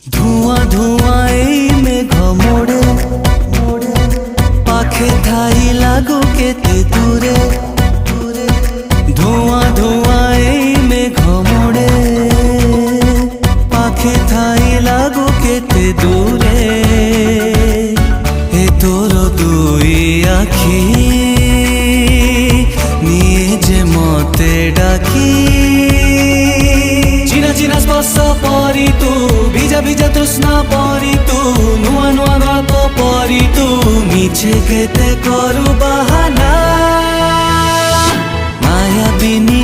ধোঁয়া ধোঁয়া এই মেঘ মোড়ে মোড়ে পাখে ঠাই লাগো কেতে দূরে দূরে। ধোঁয়া ধোঁয়া এই মেঘ মোড়ে পাখে ঠাই লাগো কেতে দূরে। এ তোর দুই আখি নিয়ে যে মতে ডাকি। চিনা চিনা স্পর্শ পরি তু ভিজা ভিজা তৃষ্ণা পরি তু নুয়া নুয়া গল্প পরি তু মিছে কেতে করু বাহানা। মায়াবিনী